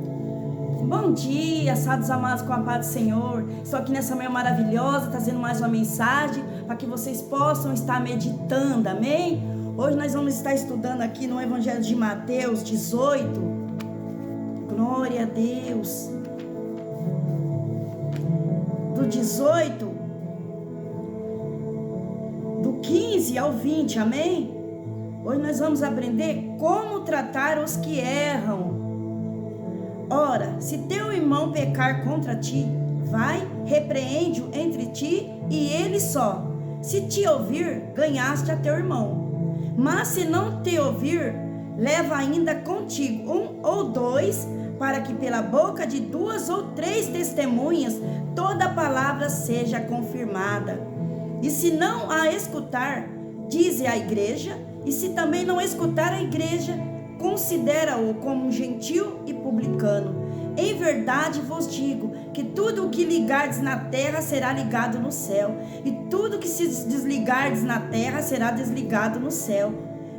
Bom dia, sábios amados, com a paz do Senhor. Estou aqui nessa manhã maravilhosa, trazendo mais uma mensagem para que vocês possam estar meditando, amém? Hoje nós vamos estar estudando aqui no Evangelho de Mateus 18. Glória a Deus. Do 18, do 15 ao 20, amém? Hoje nós vamos aprender como tratar os que erram. Ora, se teu irmão pecar contra ti, vai, repreende-o entre ti e ele só. Se te ouvir, ganhaste a teu irmão. Mas se não te ouvir, leva ainda contigo 1 ou 2, para que pela boca de 2 ou 3 testemunhas toda palavra seja confirmada. E se não a escutar, dize à igreja, e se também não escutar a igreja, considera-o como um gentil e publicano. Em verdade vos digo que tudo o que ligardes na terra será ligado no céu, e tudo que se desligardes na terra será desligado no céu.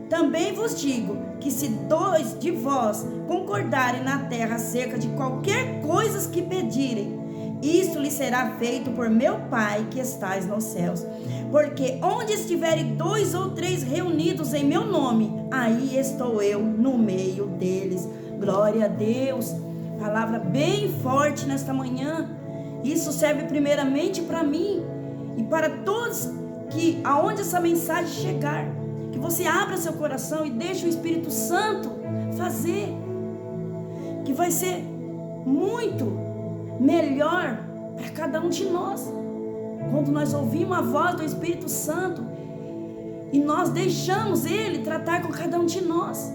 Também vos digo que se 2 de vós concordarem na terra acerca de qualquer coisa que pedirem, isso lhe será feito por meu Pai que estais nos céus. Porque onde estiverem 2 ou 3 reunidos em meu nome, aí estou eu no meio deles. Glória a Deus. Palavra bem forte nesta manhã. Isso serve primeiramente para mim e para todos que aonde essa mensagem chegar, que você abra seu coração e deixe o Espírito Santo fazer, que vai ser muito melhor para cada um de nós, quando nós ouvimos a voz do Espírito Santo e nós deixamos Ele tratar com cada um de nós,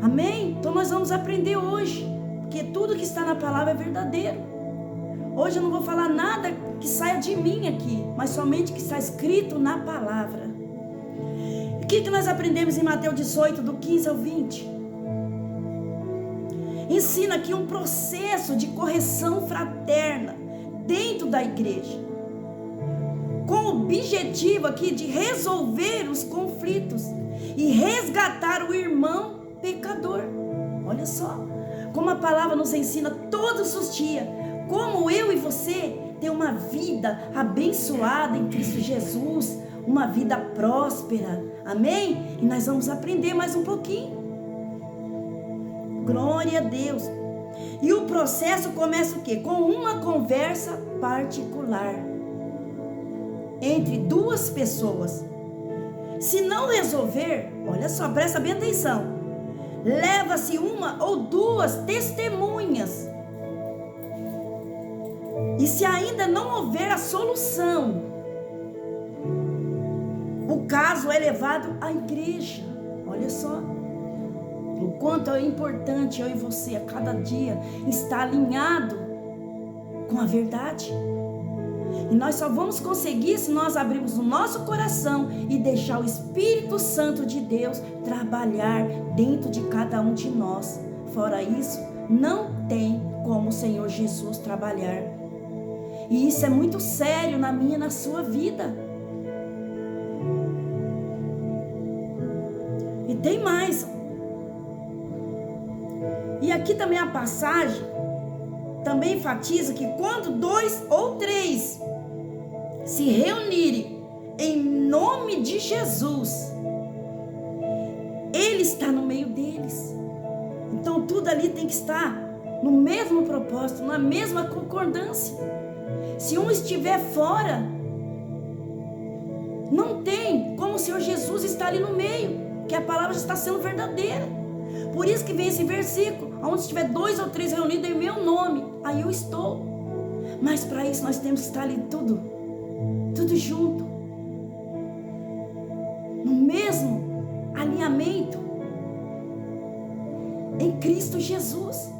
amém? Então nós vamos aprender hoje, porque tudo que está na palavra é verdadeiro. Hoje eu não vou falar nada que saia de mim aqui, mas somente que está escrito na palavra. O que nós aprendemos em Mateus 18, do 15 ao 20? Ensina aqui um processo de correção fraterna dentro da igreja, com o objetivo aqui de resolver os conflitos e resgatar o irmão pecador. Olha só, como a palavra nos ensina todos os dias, como eu e você ter uma vida abençoada em Cristo Jesus, uma vida próspera, amém? E nós vamos aprender mais um pouquinho. Glória a Deus. E o processo começa o quê? Com uma conversa particular entre 2 pessoas. Se não resolver, olha só, presta bem atenção, leva-se 1 ou 2 testemunhas. E se ainda não houver a solução, o caso é levado à igreja. Olha só o quanto é importante eu e você a cada dia estar alinhado com a verdade. E nós só vamos conseguir se nós abrirmos o nosso coração e deixar o Espírito Santo de Deus trabalhar dentro de cada um de nós. Fora isso, não tem como o Senhor Jesus trabalhar. E isso é muito sério na minha e na sua vida. E tem mais. E aqui também a passagem também enfatiza que quando 2 ou 3 se reunirem em nome de Jesus, Ele está no meio deles. Então tudo ali tem que estar no mesmo propósito, na mesma concordância. Se um estiver fora, não tem como o Senhor Jesus estar ali no meio, que a palavra já está sendo verdadeira. Por isso que vem esse versículo, onde estiver 2 ou 3 reunidos em meu nome, aí eu estou. Mas para isso nós temos que estar ali tudo junto, no mesmo alinhamento, em Cristo Jesus.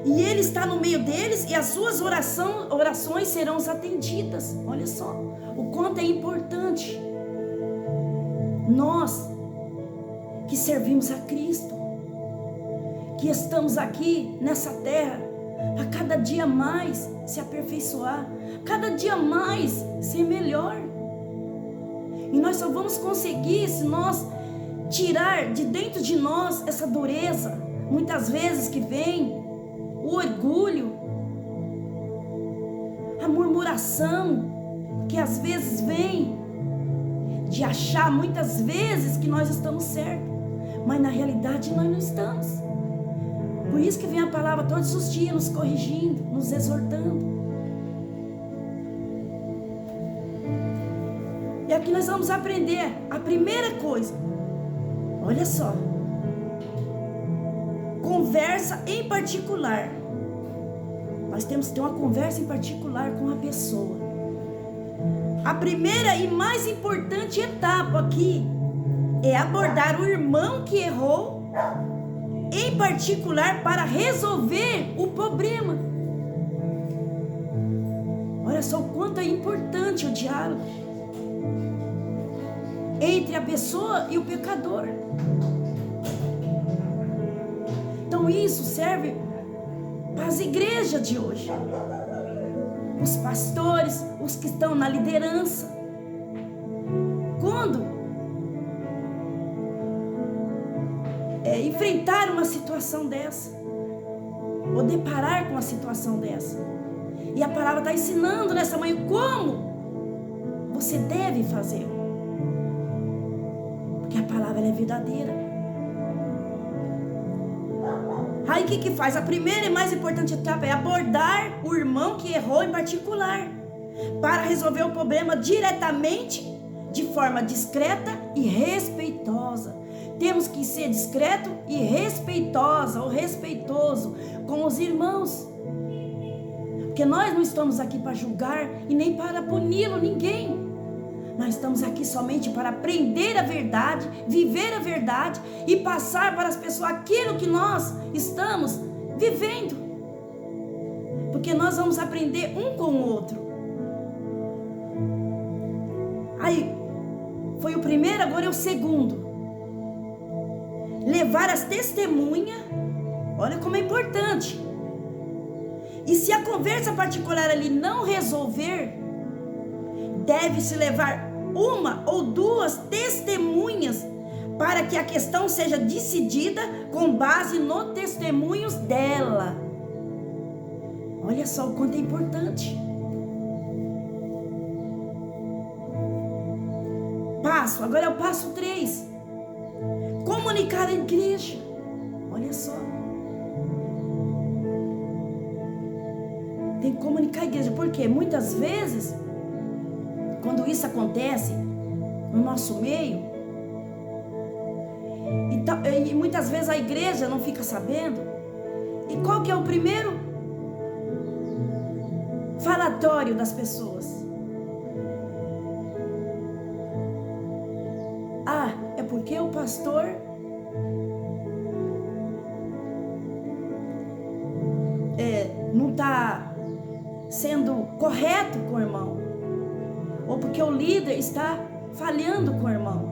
E Ele está no meio deles e as suas orações serão atendidas. Olha só o quanto é importante nós que servimos a Cristo, que estamos aqui nessa terra, a cada dia mais se aperfeiçoar, cada dia mais ser melhor. E nós só vamos conseguir se nós tirar de dentro de nós essa dureza, muitas vezes que vem, o orgulho, a murmuração, que às vezes vem de achar muitas vezes que nós estamos certos, mas na realidade nós não estamos. Por isso que vem a palavra todos os dias nos corrigindo, nos exortando. E aqui nós vamos aprender a primeira coisa. Olha só. Conversa em particular. Nós temos que ter uma conversa em particular com a pessoa. A primeira e mais importante etapa aqui é abordar o irmão que errou em particular para resolver o problema. Olha só o quanto é importante o diálogo entre a pessoa e o pecador. Então isso serve para as igrejas de hoje, os pastores, os que estão na liderança. Quando enfrentar uma situação dessa, ou deparar com uma situação dessa, e a palavra está ensinando nessa manhã como você deve fazer, porque a palavra ela é verdadeira. Aí o que faz? A primeira e mais importante etapa é abordar o irmão que errou em particular, para resolver o problema diretamente, de forma discreta e respeitosa. Temos que ser discreto e respeitosa ou respeitoso com os irmãos, porque nós não estamos aqui para julgar e nem para punir ninguém. Nós estamos aqui somente para aprender a verdade, viver a verdade e passar para as pessoas aquilo que nós estamos vivendo. Porque nós vamos aprender um com o outro. Aí, foi o primeiro, agora é o segundo. Levar as testemunhas, olha como é importante. E se a conversa particular ali não resolver, deve-se levar uma ou duas testemunhas para que a questão seja decidida com base nos testemunhos dela. Olha só o quanto é importante. Agora é o passo 3. Comunicar a igreja. Olha só. Tem que comunicar a igreja, porque muitas vezes, quando isso acontece no nosso meio, e muitas vezes a igreja não fica sabendo. E qual que é o primeiro falatório das pessoas? Ah, é porque o pastor não está sendo correto com o irmão, ou porque o líder está falhando com o irmão,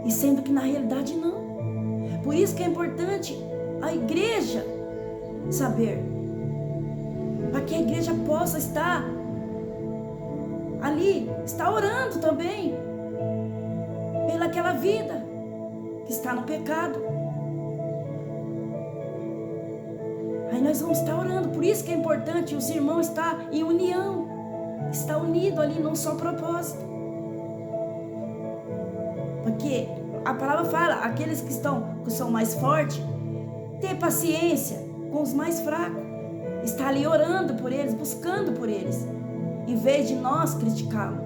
e sendo que na realidade não. Por isso que é importante a igreja saber, para que a igreja possa estar ali, está orando também pelaquela vida que está no pecado. Aí nós vamos estar orando. Por isso que é importante os irmãos estar em união, estar unido ali num só propósito. Porque a palavra fala, aqueles que são mais fortes, ter paciência com os mais fracos, estar ali orando por eles, buscando por eles, em vez de nós criticá-los.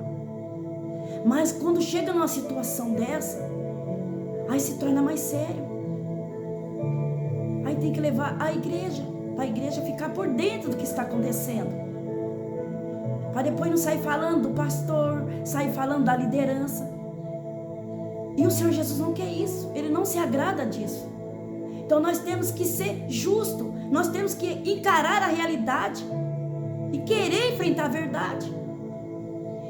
Mas quando chega numa situação dessa, aí se torna mais sério. Aí tem que levar a igreja, para a igreja ficar por dentro do que está acontecendo, para depois não sair falando do pastor, sair falando da liderança. E o Senhor Jesus não quer isso, Ele não se agrada disso. Então nós temos que ser justos, nós temos que encarar a realidade e querer enfrentar a verdade.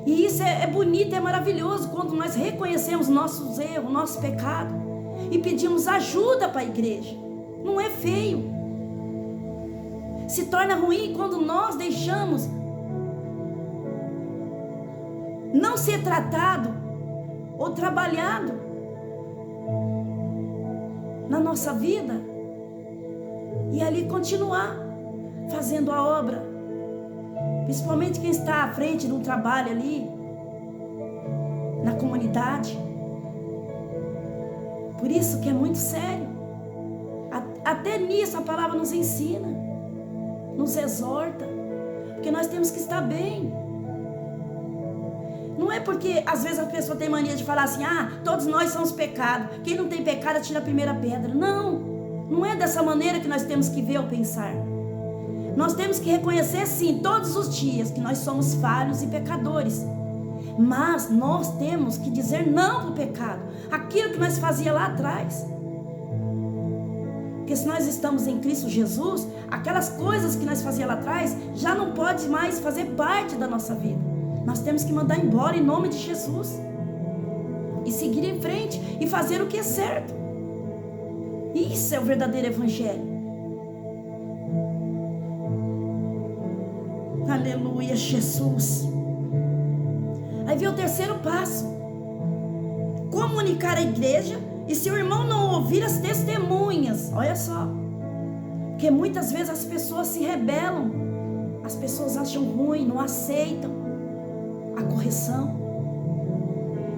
E isso é bonito, é maravilhoso quando nós reconhecemos nossos erros, nosso pecado e pedimos ajuda para a igreja. Não é feio. Se torna ruim quando nós deixamos não ser tratado ou trabalhado na nossa vida e ali continuar fazendo a obra. Principalmente quem está à frente de um trabalho ali, na comunidade. Por isso que é muito sério. Até nisso a palavra nos ensina, nos exorta, porque nós temos que estar bem. Não é porque às vezes a pessoa tem mania de falar assim, todos nós somos pecados, quem não tem pecado atira a primeira pedra. Não é dessa maneira que nós temos que ver ou pensar. Nós temos que reconhecer sim, todos os dias, que nós somos falhos e pecadores. Mas nós temos que dizer não para o pecado, aquilo que nós fazia lá atrás. Porque se nós estamos em Cristo Jesus, aquelas coisas que nós fazia lá atrás já não pode mais fazer parte da nossa vida. Nós temos que mandar embora em nome de Jesus e seguir em frente e fazer o que é certo. Isso é o verdadeiro evangelho. Aleluia, Jesus. Aí vem o terceiro passo: comunicar à igreja. E se o irmão não ouvir as testemunhas, olha só, porque muitas vezes as pessoas se rebelam, as pessoas acham ruim, não aceitam a correção.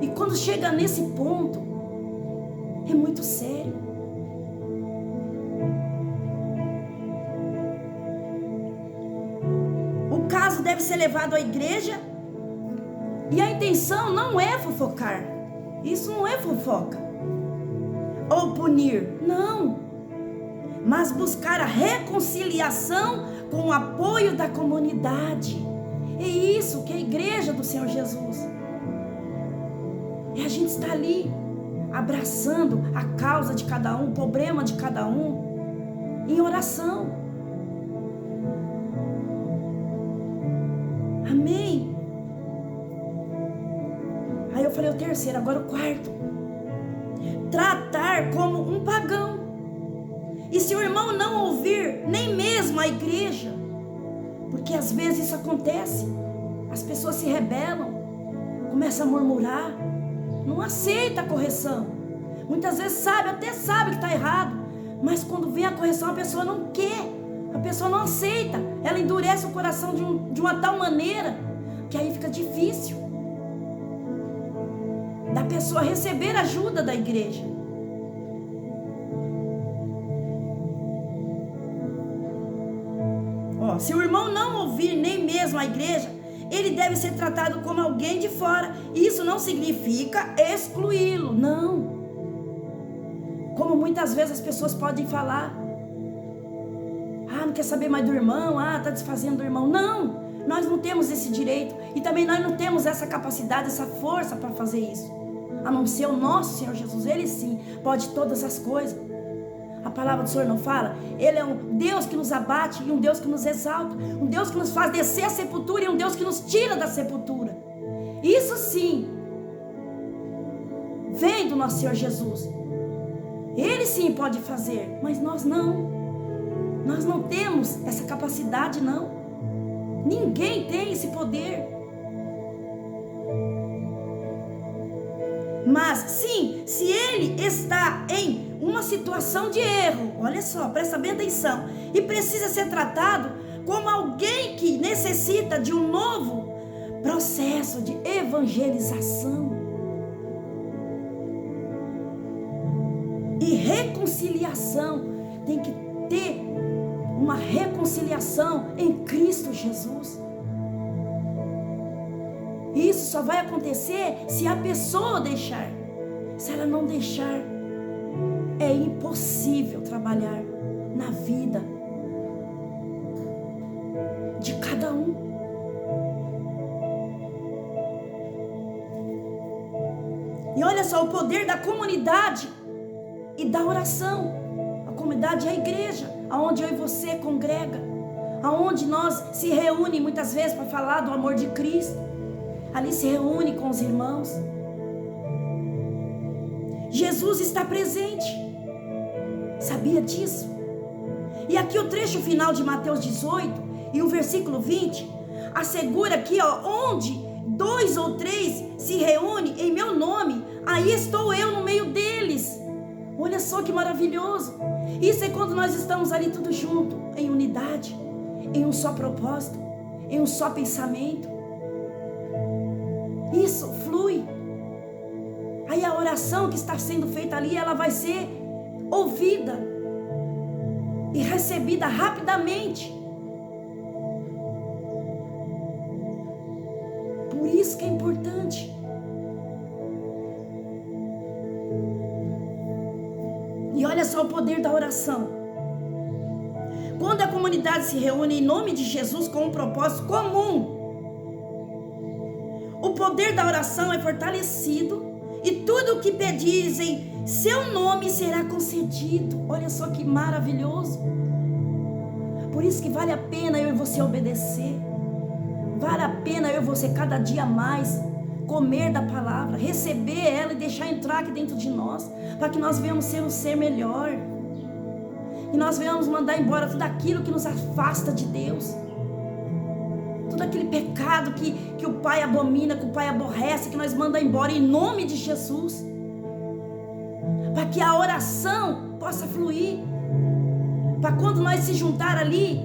E quando chega nesse ponto, é muito sério. O caso deve ser levado à igreja. E a intenção não é fofocar. Isso não é fofoca. Ou punir. Não. Mas buscar a reconciliação com o apoio da comunidade. É isso que é a igreja do Senhor Jesus. E a gente está ali, abraçando a causa de cada um, o problema de cada um, em oração. Amém? Aí eu falei o terceiro, agora o quarto. Tratar como um pagão. E se o irmão não ouvir, nem mesmo a igreja, porque às vezes isso acontece, as pessoas se rebelam, começam a murmurar, não aceita a correção. Muitas vezes até sabe que está errado, mas quando vem a correção a pessoa não quer, a pessoa não aceita, ela endurece o coração de uma tal maneira, que aí fica difícil da pessoa receber ajuda da igreja. Se o irmão não ouvir nem mesmo a igreja, ele deve ser tratado como alguém de fora. Isso não significa excluí-lo, não. Como muitas vezes as pessoas podem falar, não quer saber mais do irmão, está desfazendo do irmão. Não, nós não temos esse direito. E também nós não temos essa capacidade, essa força para fazer isso. A não ser o nosso Senhor Jesus, Ele sim pode todas as coisas. A palavra do Senhor não fala? Ele é um Deus que nos abate e um Deus que nos exalta, um Deus que nos faz descer a sepultura e um Deus que nos tira da sepultura. Isso sim vem do nosso Senhor Jesus. Ele sim pode fazer, mas nós não. Nós não temos essa capacidade, não. Ninguém tem esse poder. Mas sim, se ele está em uma situação de erro, olha só, presta bem atenção, e precisa ser tratado como alguém que necessita de um novo processo de evangelização e reconciliação. Tem que ter uma reconciliação em Cristo Jesus. Isso só vai acontecer se a pessoa deixar. Se ela não deixar, é impossível trabalhar na vida de cada um. E olha só o poder da comunidade e da oração. A comunidade é a igreja, aonde eu e você congrega, aonde nós se reúne muitas vezes para falar do amor de Cristo. Ali se reúne com os irmãos. Jesus está presente. Sabia disso? E aqui o trecho final de Mateus 18 e o versículo 20 assegura aqui, onde 2 ou 3 se reúnem em meu nome, aí estou eu no meio deles. Olha só que maravilhoso. Isso é quando nós estamos ali tudo junto, em unidade, em um só propósito, em um só pensamento. Isso flui. Aí a oração que está sendo feita ali, ela vai ser ouvida e recebida rapidamente. Por isso que é importante. E olha só o poder da oração. Quando a comunidade se reúne em nome de Jesus com um propósito comum, o poder da oração é fortalecido e tudo o que pedires em seu nome será concedido. Olha só que maravilhoso. Por isso que vale a pena eu e você obedecer. Vale a pena eu e você cada dia mais comer da palavra, receber ela e deixar entrar aqui dentro de nós, para que nós venhamos ser um ser melhor. E nós venhamos mandar embora tudo aquilo que nos afasta de Deus. Tudo aquele pecado que o Pai abomina, que o Pai aborrece, que nós mandamos embora em nome de Jesus. Para que a oração possa fluir. Para quando nós se juntar ali,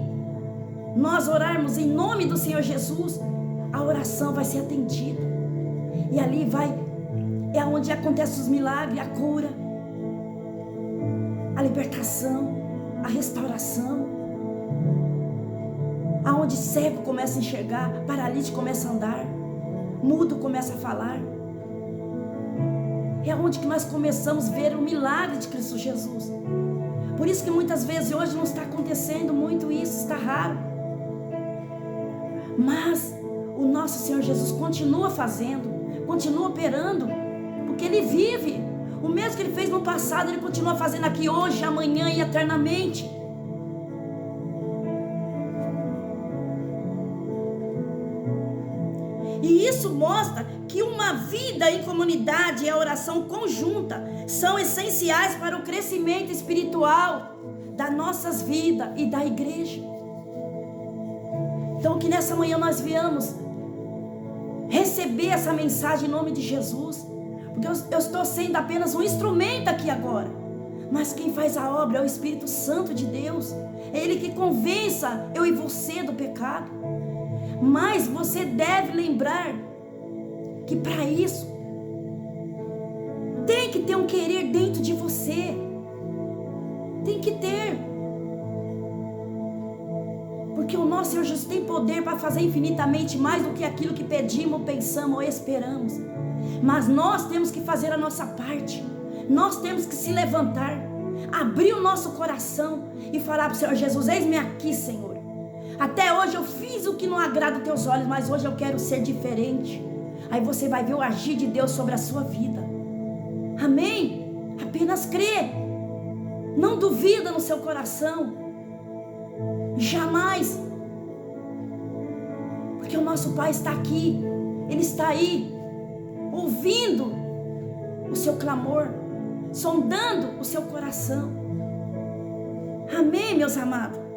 nós orarmos em nome do Senhor Jesus, a oração vai ser atendida. E ali é onde acontecem os milagres, a cura, a libertação, a restauração. Aonde cego começa a enxergar, paralítico começa a andar, mudo começa a falar. É onde que nós começamos a ver o milagre de Cristo Jesus. Por isso que muitas vezes hoje não está acontecendo muito isso, está raro. Mas o nosso Senhor Jesus continua fazendo, continua operando, porque Ele vive. O mesmo que Ele fez no passado, Ele continua fazendo aqui hoje, amanhã e eternamente. E isso mostra que uma vida em comunidade e a oração conjunta são essenciais para o crescimento espiritual das nossas vidas e da igreja. Então que nessa manhã nós viemos receber essa mensagem em nome de Jesus, porque eu estou sendo apenas um instrumento aqui agora, mas quem faz a obra é o Espírito Santo de Deus. É Ele que convença eu e você do pecado. Mas você deve lembrar que para isso tem que ter um querer dentro de você. Tem que ter. Porque o nosso Senhor Jesus tem poder para fazer infinitamente mais do que aquilo que pedimos, pensamos ou esperamos. Mas nós temos que fazer a nossa parte. Nós temos que se levantar, abrir o nosso coração e falar para o Senhor Jesus: eis-me aqui, Senhor. Até hoje eu fiz o que não agrada os teus olhos, mas hoje eu quero ser diferente. Aí você vai ver o agir de Deus sobre a sua vida. Amém? Apenas crê. Não duvida no seu coração. Jamais. Porque o nosso Pai está aqui. Ele está aí, ouvindo o seu clamor, sondando o seu coração. Amém, meus amados?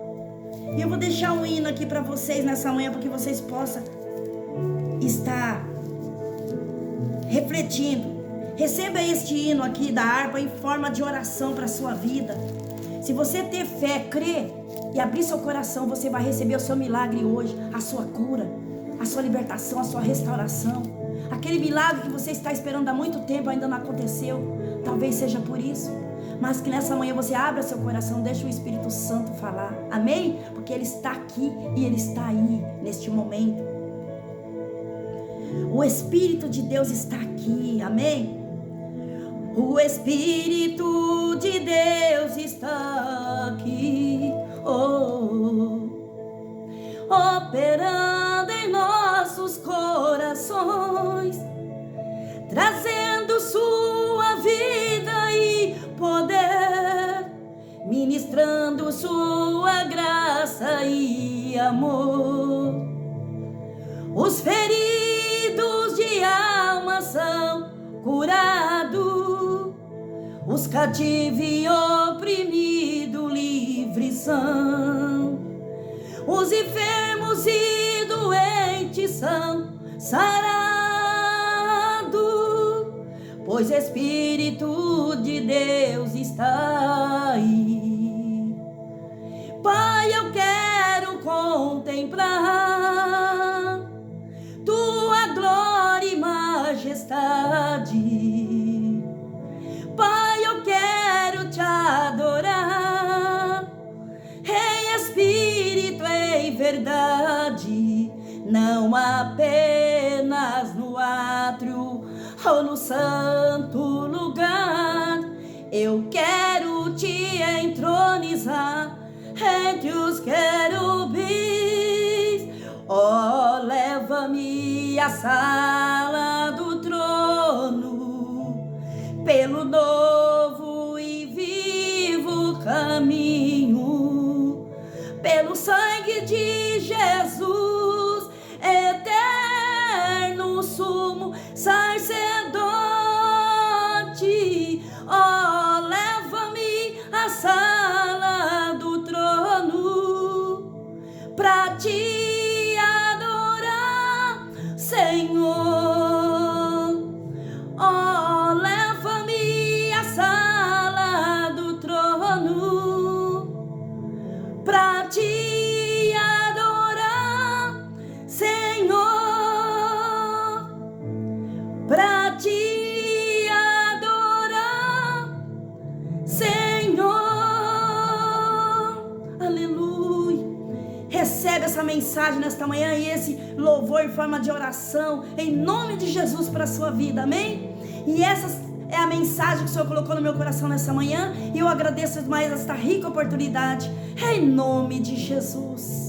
E eu vou deixar um hino aqui para vocês nessa manhã, para que vocês possam estar refletindo. Receba este hino aqui da harpa em forma de oração para a sua vida. Se você ter fé, crer e abrir seu coração, você vai receber o seu milagre hoje, a sua cura, a sua libertação, a sua restauração. Aquele milagre que você está esperando há muito tempo ainda não aconteceu. Talvez seja por isso. Mas que nessa manhã você abra seu coração, deixe o Espírito Santo falar. Amém? Porque Ele está aqui e Ele está aí neste momento. O Espírito de Deus está aqui. Amém? O Espírito de Deus está aqui. Operando em nossos corações, trazendo sua vida e poder, ministrando sua graça e amor. Os feridos de alma são curados, os cativos e oprimidos livres são, os enfermos e doentes são sarados, pois pois o Espírito de Deus está aí. Pai, eu quero contemplar tua glória e majestade. Pai, eu quero te adorar em espírito e em verdade, não apenas no átrio ou no santo lugar. Eu quero te entronizar entre os querubins. Oh, leva-me à sala do trono, pelo novo e vivo caminho, pelo sangue de Jesus, eterno sumo sacerdote. Oh, leva-me à sala do trono pra te adorar, Senhor. Oh, leva-me à sala do trono pra te adorar, Senhor, pra te adorar, Senhor. Aleluia. Recebe essa mensagem nesta manhã e esse louvor em forma de oração, em nome de Jesus, para a sua vida, amém? E essa é a mensagem que o Senhor colocou no meu coração nessa manhã, e eu agradeço mais esta rica oportunidade, em nome de Jesus.